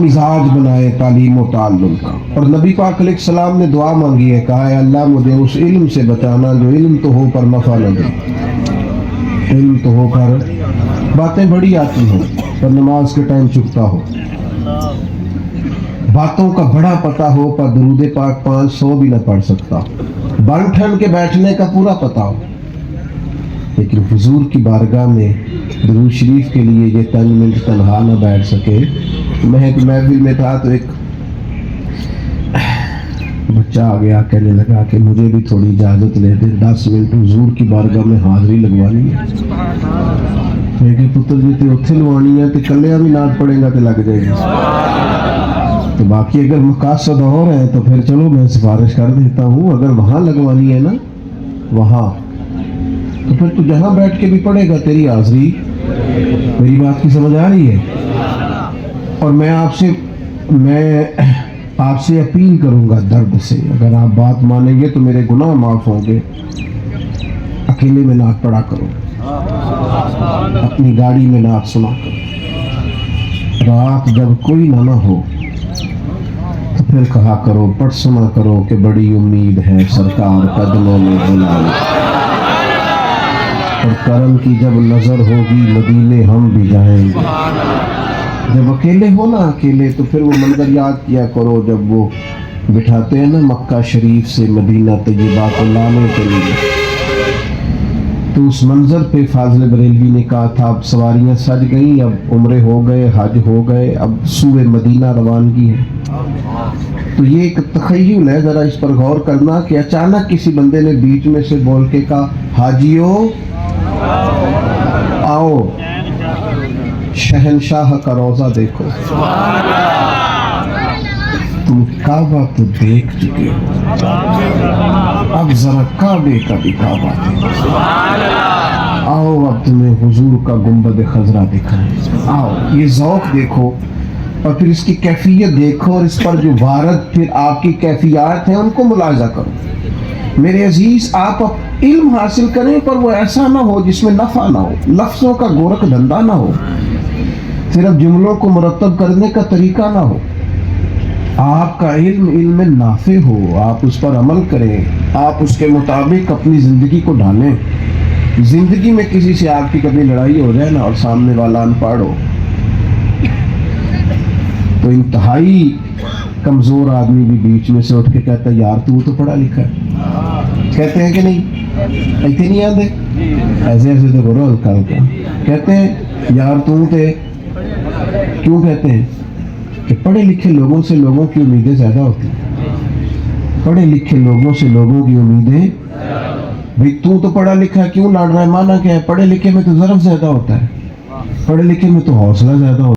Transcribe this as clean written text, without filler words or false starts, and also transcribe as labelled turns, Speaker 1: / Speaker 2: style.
Speaker 1: مزاج بنائے تعلیم و تعلم کا. اور نبی پاک علیہ السلام نے دعا مانگی ہے, کہا ہے اللہ مجھے اس علم سے بچانا جو علم تو ہو پر نفع نہ دے. علم تو ہو پر باتیں بڑی آتی ہیں پر نماز کے ٹائم چکتا ہو, باتوں کا بڑا پتہ ہو پر درود پاک 500 بھی نہ پڑھ سکتا, بن ٹھن کے بیٹھنے کا پورا پتہ ہو, لیکن حضور کی بارگاہ میں درود شریف کے لیے یہ 3 منٹ تنہا نہ بیٹھ سکے. میں ایک محفل میں تھا تو ایک بچہ آ گیا, کہنے لگا کہ مجھے بھی تھوڑی اجازت لے دے, 10 منٹ حضور کی بارگاہ میں حاضری لگوانی ہے. میں کہ پتر جی تے اتھے لوانی ہے تے کلیاں بھی ناٹ پڑے گا تے لگ جائے گی, تو باقی اگر مقاصد اور ہیں تو پھر چلو میں سفارش کر دیتا ہوں. اگر وہاں لگوانی ہے نا وہاں, تو پھر تو جہاں بیٹھ کے بھی پڑے گا تیری حاضری. میری بات کی سمجھ آ رہی ہے؟ اور میں آپ سے اپیل کروں گا درد سے, اگر آپ بات مانیں گے تو میرے گناہ معاف ہوں گے. اکیلے میں نعت پڑھا کرو, اپنی گاڑی میں نعت سنا کرو, رات جب کوئی نہ ہو تو پھر کہا کرو, پڑھ سنا کرو کہ بڑی امید ہے سرکار قدموں میں بلائی. اور کرم کی جب نظر ہوگی مدینے ہم بھی جائیں گے. جب اکیلے ہو نا اکیلے, تو پھر وہ منظر یاد کیا کرو جب وہ بٹھاتے ہیں نا مکہ شریف سے مدینہ طیبہ کو لانے کے لیے, تو اس منظر پہ فاضل بریلوی نے کہا تھا اب سواریاں سج گئیں, اب عمرے ہو گئے, حج ہو گئے, اب سوئے مدینہ روانگی ہے. تو یہ ایک تخیل ہے, ذرا اس پر غور کرنا کہ اچانک کسی بندے نے بیچ میں سے بول کے کہا حاجیو آؤ شہنشاہ کا روضہ دیکھو. تم کعبہ تو دیکھ چکے ہو, اب ذرا کعبے کا بھی کعبہ دیکھو. آؤ اب تمہیں حضور کا گنبد خضرا دکھائیں. آؤ یہ ذوق دیکھو اور پھر اس کی کیفیت دیکھو, اور اس پر جو وارد پھر آپ کی کیفیات ہیں ان کو ملاحظہ کرو. میرے عزیز, آپ علم حاصل کریں پر وہ ایسا نہ ہو جس میں نفع نہ ہو, لفظوں کا گورکھ دھندا نہ ہو, صرف جملوں کو مرتب کرنے کا طریقہ نہ ہو. آپ کا علم نافع ہو, آپ اس پر عمل کریں, آپ اس کے مطابق اپنی زندگی کو ڈھالیں. زندگی میں کسی سے آپ کی کبھی لڑائی ہو جائے نا اور سامنے والا ان پڑھ ہو, تو انتہائی کمزور آدمی بھی بیچ میں سے اٹھ کے کہتا ہے یار تو پڑھا لکھا ہے. کہتے ہیں کہ نہیں؟ ایتھے نہیں آتے ایسے ایسے تو کرو ہلکا ہلکا. کہتے ہیں یار تو تے, کیوں کہتے ہیں کہ پڑھے لکھے لوگوں سے لوگوں کی امیدیں زیادہ ہوتی ہیں. پڑھے لکھے لوگوں سے لوگوں کی امیدیں, بھئی تو پڑھا لکھا ہے کیوں لڑ رہا ہے, مانا کیا ہے, پڑھے لکھے میں تو ظرف زیادہ ہوتا ہے, پڑھے لکھے میں تو حوصلہ زیادہ ہوتا ہے.